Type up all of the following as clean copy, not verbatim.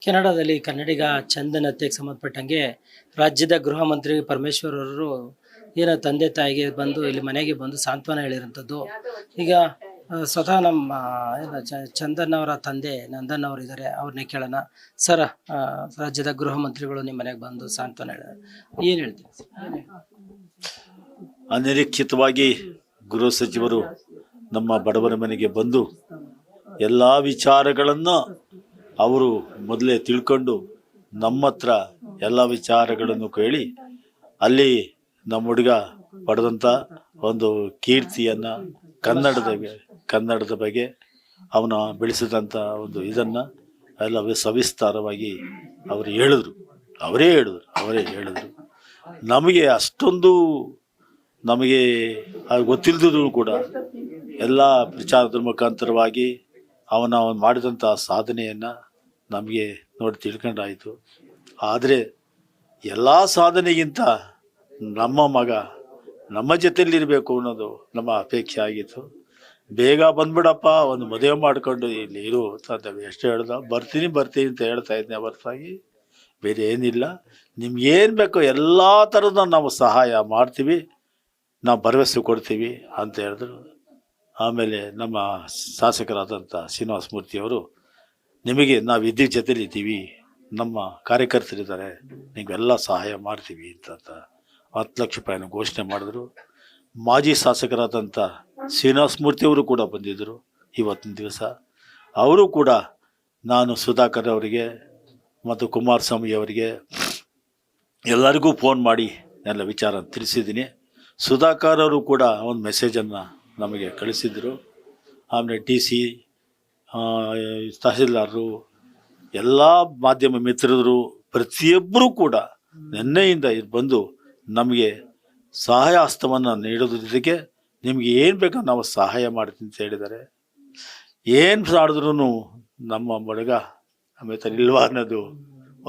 ಕೆನಡಾದಲ್ಲಿ ಕನ್ನಡಿಗ ಚಂದನ್ ಹತ್ಯೆಗೆ ಸಂಬಂಧಪಟ್ಟಂಗೆ ರಾಜ್ಯದ ಗೃಹ ಮಂತ್ರಿ ಪರಮೇಶ್ವರ್ ಅವರು ಏನೋ ತಂದೆ ತಾಯಿಗೆ ಬಂದು ಇಲ್ಲಿ ಮನೆಗೆ ಬಂದು ಸಾಂತ್ವನ ಹೇಳಿರೋಂಥದ್ದು. ಈಗ ಸ್ವತಃ ನಮ್ಮ ಚಂದನ್ ಅವರ ತಂದೆ ನಂದನ್ ಅವರು ಇದ್ದಾರೆ, ಅವ್ರನ್ನೇ ಕೇಳೋಣ. ಸರ್, ರಾಜ್ಯದ ಗೃಹ ಮಂತ್ರಿಗಳು ನಿಮ್ಮ ಮನೆಗೆ ಬಂದು ಸಾಂತ್ವನ ಹೇಳಿದ್ದಾರೆ, ಏನು ಹೇಳ್ತೀವಿ? ಅನಿರೀಕ್ಷಿತವಾಗಿ ಗೃಹ ಸಚಿವರು ನಮ್ಮ ಬಡವರ ಮನೆಗೆ ಬಂದು ಎಲ್ಲ ವಿಚಾರಗಳನ್ನು ಅವರು ಮೊದಲೇ ತಿಳ್ಕೊಂಡು ನಮ್ಮ ಹತ್ರ ಎಲ್ಲ ವಿಚಾರಗಳನ್ನು ಕೇಳಿ ಅಲ್ಲಿ ನಮ್ಮ ಹುಡುಗ ಪಡೆದಂಥ ಒಂದು ಕೀರ್ತಿಯನ್ನು ಕನ್ನಡದ ಬಗ್ಗೆ ಅವನ ಬೆಳೆಸಿದಂಥ ಒಂದು ಇದನ್ನು ಎಲ್ಲ ಸವಿಸ್ತಾರವಾಗಿ ಅವರೇ ಹೇಳಿದ್ರು. ನಮಗೆ ಅಷ್ಟೊಂದು ನಮಗೆ ಗೊತ್ತಿಲ್ಲದಿದ್ರು ಕೂಡ ಎಲ್ಲ ವಿಚಾರದ ಮುಖಾಂತರವಾಗಿ ಅವನು ಮಾಡಿದಂಥ ಸಾಧನೆಯನ್ನು ನಮಗೆ ನೋಡಿ ತಿಳ್ಕೊಂಡಾಯಿತು. ಆದರೆ ಎಲ್ಲ ಸಾಧನೆಗಿಂತ ನಮ್ಮ ಮಗ ನಮ್ಮ ಜೊತೆಯಲ್ಲಿರಬೇಕು ಅನ್ನೋದು ನಮ್ಮ ಅಪೇಕ್ಷೆ ಆಗಿತ್ತು. ಬೇಗ ಬಂದ್ಬಿಡಪ್ಪ, ಒಂದು ಮದುವೆ ಮಾಡ್ಕೊಂಡು ಇಲ್ಲಿ ಇರು ಅಂತ ಎಷ್ಟು ಹೇಳ್ದ. ಬರ್ತೀನಿ ಅಂತ ಹೇಳ್ತಾ ಇದ್ದೆ ಹೊರತಾಗಿ ಬೇರೆ ಏನಿಲ್ಲ. ನಿಮ್ಗೇನು ಬೇಕೋ ಎಲ್ಲ ಥರದ ನಾವು ಸಹಾಯ ಮಾಡ್ತೀವಿ, ನಾವು ಭರವಸೆ ಕೊಡ್ತೀವಿ ಅಂತ ಹೇಳಿದ್ರು. ಆಮೇಲೆ ನಮ್ಮ ಶಾಸಕರಾದಂಥ ಶ್ರೀನಿವಾಸ ಮೂರ್ತಿಯವರು, ನಿಮಗೆ ನಾವು ವಿದ್ಯುತ್ ಜೊತೆಲಿ ಇದ್ದೀವಿ, ನಮ್ಮ ಕಾರ್ಯಕರ್ತರಿದ್ದಾರೆ, ನೀವೆಲ್ಲ ಸಹಾಯ ಮಾಡ್ತೀವಿ ಅಂತ 10 ಲಕ್ಷ ರೂಪಾಯಿನ ಘೋಷಣೆ ಮಾಡಿದ್ರು. ಮಾಜಿ ಶಾಸಕರಾದಂಥ ಶ್ರೀನಿವಾಸ ಮೂರ್ತಿಯವರು ಕೂಡ ಬಂದಿದ್ದರು ಇವತ್ತಿನ ದಿವಸ. ಅವರು ಕೂಡ ನಾನು ಸುಧಾಕರ್ ಅವರಿಗೆ ಮತ್ತು ಕುಮಾರಸ್ವಾಮಿ ಅವರಿಗೆ ಎಲ್ಲರಿಗೂ ಫೋನ್ ಮಾಡಿ ಎಲ್ಲ ವಿಚಾರ ತಿಳಿಸಿದ್ದೀನಿ. ಸುಧಾಕರ್ ಅವರು ಕೂಡ ಒಂದು ಮೆಸೇಜನ್ನು ನಮಗೆ ಕಳಿಸಿದರು. ಆಮೇಲೆ DC, ತಹಸೀಲ್ದಾರರು, ಎಲ್ಲ ಮಾಧ್ಯಮ ಮಿತ್ರರು ಪ್ರತಿಯೊಬ್ಬರೂ ಕೂಡ ನಿನ್ನೆಯಿಂದ ಬಂದು ನಮಗೆ ಸಹಾಯ ಹಸ್ತವನ್ನು ನೀಡೋದಕ್ಕೆ ನಿಮಗೆ ಏನು ಬೇಕೋ ನಾವು ಸಹಾಯ ಮಾಡ್ತೀನಿ ಅಂತ ಹೇಳಿದ್ದಾರೆ. ಏನು ಮಾಡಿದ್ರೂ ನಮ್ಮ ಬಡಗ ಆಮೇಲೆ ಇಲ್ವಾ ಅನ್ನೋದು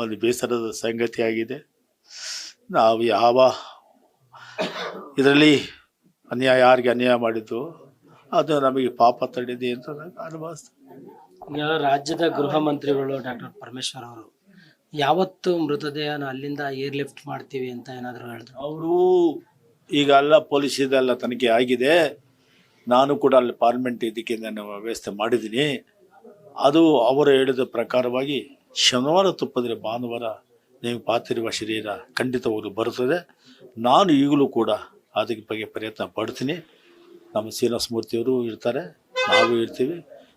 ಒಂದು ಬೇಸರದ ಸಂಗತಿಯಾಗಿದೆ. ನಾವು ಯಾವ ಇದರಲ್ಲಿ ಯಾರಿಗೆ ಅನ್ಯಾಯ ಮಾಡಿದ್ದು ಅದು ನಮಗೆ ಪಾಪ ತಡೆದಿದೆ ಅಂತ ಅನುಭವಿಸ್ತೀವಿ. ರಾಜ್ಯದ ಗೃಹ ಮಂತ್ರಿಗಳು ಡಾಕ್ಟರ್ ಪರಮೇಶ್ವರ್ ಅವರು ಯಾವತ್ತು ಮೃತದೇಹನ ಅಲ್ಲಿಂದ ಏರ್ ಲಿಫ್ಟ್ ಮಾಡ್ತೀವಿ ಅಂತ ಏನಾದರೂ ಹೇಳಿದ್ರು? ಅವರು ಈಗ ಎಲ್ಲ ಪೊಲೀಸ್ ಇದೆಲ್ಲ ತನಿಖೆ ಆಗಿದೆ. ನಾನು ಕೂಡ ಅಲ್ಲಿ ಪಾರ್ಲಿಮೆಂಟ್ ಇದಕ್ಕೆ ನಾನು ವ್ಯವಸ್ಥೆ ಮಾಡಿದ್ದೀನಿ. ಅದು ಅವರು ಹೇಳಿದ ಪ್ರಕಾರವಾಗಿ ಶನಿವಾರ ತಪ್ಪಿದ್ರೆ ಭಾನುವಾರ ನೀವು ಪಾತಿರುವ ಶರೀರ ಖಂಡಿತವಾಗಲೂ ಬರುತ್ತದೆ. ನಾನು ಈಗಲೂ ಕೂಡ ಅದಕ್ಕೆ ಬಗ್ಗೆ ಪ್ರಯತ್ನ ಪಡ್ತೀನಿ. ನಮ್ಮ ಶ್ರೀನಿವಾಸ ಮೂರ್ತಿಯವರು ಇರ್ತಾರೆ, ನಾವು ಇರ್ತೀವಿ,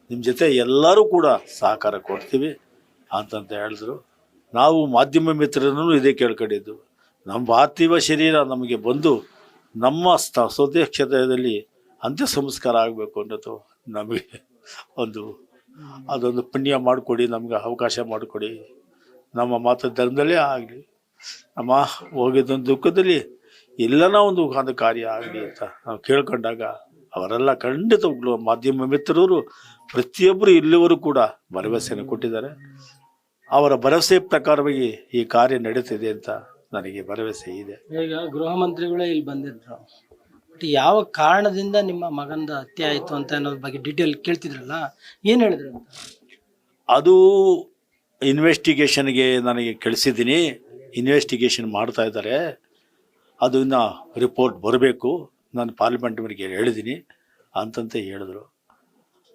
ನಿಮ್ಮ ಜೊತೆ ಎಲ್ಲರೂ ಕೂಡ ಸಹಕಾರ ಕೊಡ್ತೀವಿ ಅಂತಂತ ಹೇಳಿದ್ರು. ನಾವು ಮಾಧ್ಯಮ ಮಿತ್ರರನ್ನು ಇದೇ ಕೇಳ್ಕೊಂಡಿದ್ದು, ನಮ್ಮ ಪಾರ್ಥಿವ ಶರೀರ ನಮಗೆ ಬಂದು ನಮ್ಮ ಸ್ವದೇಶ ಕ್ಷೇತ್ರದಲ್ಲಿ ಅಂತ್ಯ ಸಂಸ್ಕಾರ ಆಗಬೇಕು ಅನ್ನೋದು ನಮಗೆ ಅದೊಂದು ಪುಣ್ಯ ಮಾಡಿಕೊಡಿ, ನಮಗೆ ಅವಕಾಶ ಮಾಡಿಕೊಡಿ. ನಮ್ಮ ಮಾತು ಧರ್ಮದಲ್ಲೇ ಆಗಲಿ, ನಮ್ಮ ಹೋಗಿದ್ದೊಂದು ದುಃಖದಲ್ಲಿ ಎಲ್ಲನ ಒಂದು ಕಾರ್ಯ ಆಗಲಿ ಅಂತ ನಾವು ಕೇಳ್ಕೊಂಡಾಗ ಅವರೆಲ್ಲ ಖಂಡಿತವಾಗ್ಲೂ ಮಾಧ್ಯಮ ಮಿತ್ರರು ಪ್ರತಿಯೊಬ್ಬರು ಇಲ್ಲಿವರು ಕೂಡ ಭರವಸೆಯನ್ನು ಕೊಟ್ಟಿದ್ದಾರೆ. ಅವರ ಭರವಸೆ ಪ್ರಕಾರವಾಗಿ ಈ ಕಾರ್ಯ ನಡೀತಿದೆ ಅಂತ ನನಗೆ ಭರವಸೆ ಇದೆ. ಈಗ ಗೃಹ ಮಂತ್ರಿಗಳೇ ಇಲ್ಲಿ ಬಂದಿದ್ರು, ಬಟ್ ಯಾವ ಕಾರಣದಿಂದ ನಿಮ್ಮ ಮಗಂದ ಹತ್ಯೆ ಆಯಿತು ಅಂತ ಅನ್ನೋದ್ರ ಬಗ್ಗೆ ಡೀಟೇಲ್ ಕೇಳ್ತಿದ್ರಲ್ಲ, ಏನು ಹೇಳಿದ್ರು ಅಂತ? ಅದು ಇನ್ವೆಸ್ಟಿಗೇಷನ್ಗೆ ನನಗೆ ಕಳಿಸಿದ್ದೀನಿ. ಇನ್ವೆಸ್ಟಿಗೇಷನ್ ಮಾಡ್ತಾ ಇದ್ದಾರೆ. ಅದು ಇನ್ನು ರಿಪೋರ್ಟ್ ಬರಬೇಕು. ನಾನು ಪಾರ್ಲಿಮೆಂಟ್ವರೆಗೆ ಹೇಳಿದ್ದೀನಿ ಅಂತಂತ ಹೇಳಿದ್ರು.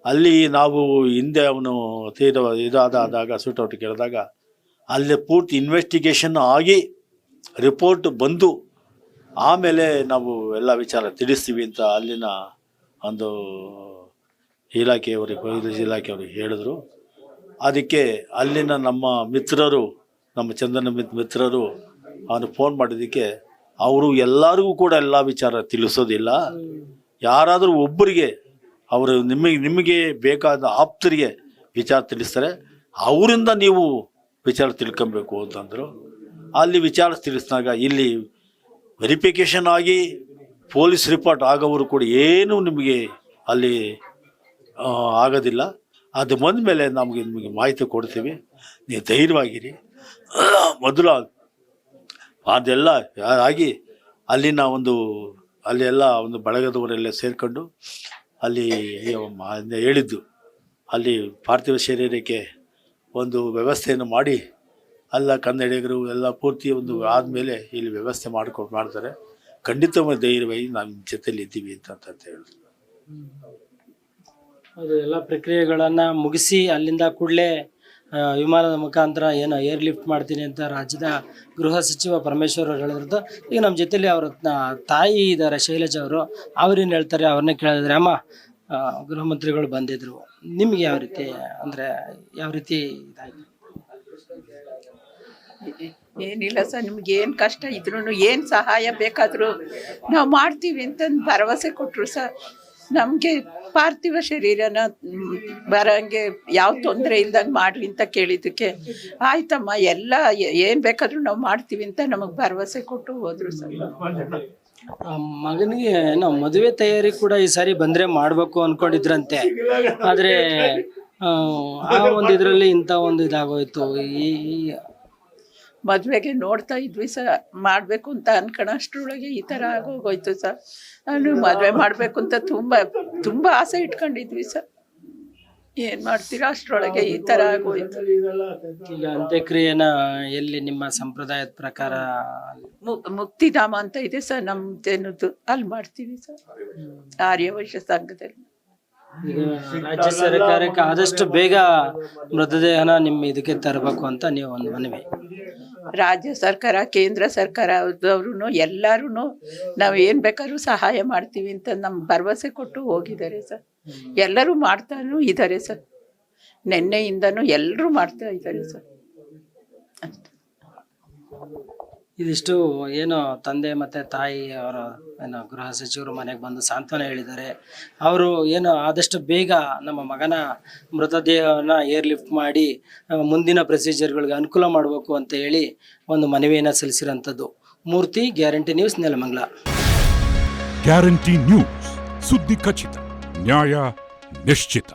ಅಲ್ಲಿ ನಾವು ಹಿಂದೆ ಅವನು ಇದಾದಾಗ ಸೂಟೌಟ್ ಕೇಳಿದಾಗ ಅಲ್ಲಿ ಪೂರ್ತಿ ಇನ್ವೆಸ್ಟಿಗೇಷನ್ ಆಗಿ ರಿಪೋರ್ಟ್ ಬಂದು ಆಮೇಲೆ ನಾವು ಎಲ್ಲ ವಿಚಾರ ತಿಳಿಸ್ತೀವಿ ಅಂತ ಅಲ್ಲಿನ ಒಂದು ಇಲಾಖೆಯವರು ಹೇಳಿದ್ರು. ಅದಕ್ಕೆ ಅಲ್ಲಿನ ನಮ್ಮ ಮಿತ್ರರು, ನಮ್ಮ ಚಂದನ ಮಿತ್ರರು ಅವನು ಫೋನ್ ಮಾಡಿದ್ದಕ್ಕೆ ಅವರು ಎಲ್ಲರಿಗೂ ಕೂಡ ಎಲ್ಲ ವಿಚಾರ ತಿಳಿಸೋದಿಲ್ಲ. ಯಾರಾದರೂ ಒಬ್ಬರಿಗೆ ಅವರು ನಿಮಗೆ ಬೇಕಾದ ಆಪ್ತರಿಗೆ ವಿಚಾರ ತಿಳಿಸ್ತಾರೆ, ಅವರಿಂದ ನೀವು ವಿಚಾರ ತಿಳ್ಕೊಬೇಕು ಅಂತಂದರು. ಅಲ್ಲಿ ವಿಚಾರ ತಿಳಿಸಿದಾಗ ಇಲ್ಲಿ ವೆರಿಫಿಕೇಷನ್ ಆಗಿ ಪೊಲೀಸ್ ರಿಪೋರ್ಟ್ ಆಗೋವರು ಕೂಡ ಏನು ನಿಮಗೆ ಅಲ್ಲಿ ಆಗೋದಿಲ್ಲ. ಅದು ಬಂದ ಮೇಲೆ ನಿಮಗೆ ಮಾಹಿತಿ ಕೊಡ್ತೀವಿ, ನೀವು ಧೈರ್ಯವಾಗಿರಿ. ಮೊದಲು ಅದೆಲ್ಲ ಆಗಿ ಅಲ್ಲಿನ ಅಲ್ಲೆಲ್ಲ ಒಂದು ಬಳಗದವರೆಲ್ಲ ಸೇರಿಕೊಂಡು ಅಲ್ಲಿ ಹೇಳಿದ್ದು, ಅಲ್ಲಿ ಪಾರ್ಥಿವ ಶರೀರಕ್ಕೆ ಒಂದು ವ್ಯವಸ್ಥೆಯನ್ನು ಮಾಡಿ ಎಲ್ಲ ಕನ್ನಡಿಗರು ಎಲ್ಲ ಪೂರ್ತಿ ಒಂದು ಆದಮೇಲೆ ಇಲ್ಲಿ ವ್ಯವಸ್ಥೆ ಮಾಡ್ತಾರೆ. ಖಂಡಿತವಾಗಿ ಧೈರ್ಯವಾಗಿ ನಾವು ಜೊತೆಲಿ ಇದ್ದೀವಿ ಅಂತ ಹೇಳಿದ್ರು. ಅದು ಎಲ್ಲ ಪ್ರಕ್ರಿಯೆಗಳನ್ನು ಮುಗಿಸಿ ಅಲ್ಲಿಂದ ಕೂಡಲೇ ವಿಮಾನದ ಮುಖಾಂತರ ಏನೋ ಏರ್ ಲಿಫ್ಟ್ ಮಾಡ್ತೀನಿ ಅಂತ ರಾಜ್ಯದ ಗೃಹ ಸಚಿವ ಪರಮೇಶ್ವರ್ ಅವರು ಹೇಳಿದ್ರು. ಈಗ ನಮ್ಮ ಜೊತೆಲಿ ಅವ್ರ ತಾಯಿ ಇದ್ದಾರೆ ಶೈಲಜಾ ಅವರು, ಅವ್ರೇನು ಹೇಳ್ತಾರೆ ಅವ್ರನ್ನೇ ಕೇಳಿದ್ರೆ. ಅಮ್ಮ, ಗೃಹ ಮಂತ್ರಿಗಳು ಬಂದಿದ್ರು, ನಿಮ್ಗೆ ಯಾವ ರೀತಿ ಅಂದರೆ ಯಾವ ರೀತಿ ಇದಾಯಿತು? ಏನಿಲ್ಲ ಸರ್, ನಿಮ್ಗೆ ಏನು ಕಷ್ಟ ಇದ್ರೂ ಏನು ಸಹಾಯ ಬೇಕಾದರೂ ನಾವು ಮಾಡ್ತೀವಿ ಅಂತಂದು ಭರವಸೆ ಕೊಟ್ಟರು ಸರ್. ನಮಗೆ ಪಾರ್ಥಿವ ಶರೀರನ ಬರೋಂಗೆ ಯಾವ ತೊಂದರೆ ಇಲ್ದಂಗೆ ಮಾಡ್ರಿ ಅಂತ ಕೇಳಿದ್ದಕ್ಕೆ ಆಯ್ತಮ್ಮ ಎಲ್ಲ ಏನು ಬೇಕಾದರೂ ನಾವು ಮಾಡ್ತೀವಿ ಅಂತ ನಮಗೆ ಭರವಸೆ ಕೊಟ್ಟು ಹೋದರು ಸರ್. ಮಗನಿಗೆ ಏನೋ ಮದುವೆ ತಯಾರಿ ಕೂಡ ಈ ಸಾರಿ ಬಂದರೆ ಮಾಡಬೇಕು ಅಂದ್ಕೊಂಡಿದ್ರಂತೆ. ಆದರೆ ಆ ಒಂದು ಇದರಲ್ಲಿ ಇಂಥ ಒಂದು ಇದಾಗೋಯ್ತು. ಈ ಮದುವೆಗೆ ನೋಡ್ತಾ ಇದ್ವಿ ಸರ್, ಮಾಡಬೇಕು ಅಂತ ಅನ್ಕೊಳೋಷ್ಟ್ರೊಳಗೆ ಈ ಥರ ಆಗೋಗೋಯ್ತು ಸರ್. ನಾನು ಮದುವೆ ಮಾಡಬೇಕು ಅಂತ ತುಂಬ ಆಸೆ ಇಟ್ಕೊಂಡಿದ್ವಿ ಸರ್. ಏನು ಮಾಡ್ತೀರಾ, ಅಷ್ಟರೊಳಗೆ ಈ ಥರ ಆಗೋಯ್ತು. ಈಗ ಅಂತ್ಯಕ್ರಿಯೆನ ಎಲ್ಲಿ ನಿಮ್ಮ ಸಂಪ್ರದಾಯದ ಪ್ರಕಾರ? ಮುಕ್ತಿಧಾಮ ಅಂತ ಇದೆ ಸರ್ ನಮ್ದೇನದು, ಅಲ್ಲಿ ಮಾಡ್ತೀವಿ ಸರ್, ಆರ್ಯವೈಶ್ಯ ಸಂಘದಲ್ಲಿ. ಈಗ ರಾಜ್ಯ ಸರ್ಕಾರಕ್ಕೆ ಆದಷ್ಟು ಬೇಗ ಮೃತದೇಹನ ನಿಮ್ಮ ಇದಕ್ಕೆ ತರಬೇಕು ಅಂತ ನೀವು ಒಂದು ಮನವಿ. ರಾಜ್ಯ ಸರ್ಕಾರ, ಕೇಂದ್ರ ಸರ್ಕಾರದವ್ರು ಎಲ್ಲರೂ ನಾವು ಏನು ಬೇಕಾದ್ರೂ ಸಹಾಯ ಮಾಡ್ತೀವಿ ಅಂತ ನಮ್ಗೆ ಭರವಸೆ ಕೊಟ್ಟು ಹೋಗಿದ್ದಾರೆ ಸರ್. ಎಲ್ಲರೂ ಮಾಡ್ತಾನೂ ಇದ್ದಾರೆ ಸರ್, ನಿನ್ನೆಯಿಂದನೂ ಎಲ್ಲರೂ ಮಾಡ್ತಾ ಇದ್ದಾರೆ ಸರ್. ಇದಿಷ್ಟು ಏನು ತಂದೆ ಮತ್ತು ತಾಯಿ ಅವರ ಏನು ಗೃಹ ಸಚಿವರು ಮನೆಗೆ ಬಂದು ಸಾಂತ್ವನ ಹೇಳಿದ್ದಾರೆ. ಅವರು ಏನು ಆದಷ್ಟು ಬೇಗ ನಮ್ಮ ಮಗನ ಮೃತದೇಹವನ್ನು ಏರ್ ಲಿಫ್ಟ್ ಮಾಡಿ ಮುಂದಿನ ಪ್ರೊಸೀಜರ್ಗಳಿಗೆ ಅನುಕೂಲ ಮಾಡಬೇಕು ಅಂತ ಹೇಳಿ ಒಂದು ಮನವಿಯನ್ನು ಸಲ್ಲಿಸಿರೋಂಥದ್ದು. Murthy, guarantee news, Nelamangala. Guarantee news, ಸುದ್ದಿ ಖಚಿತ, ನ್ಯಾಯ ನಿಶ್ಚಿತ.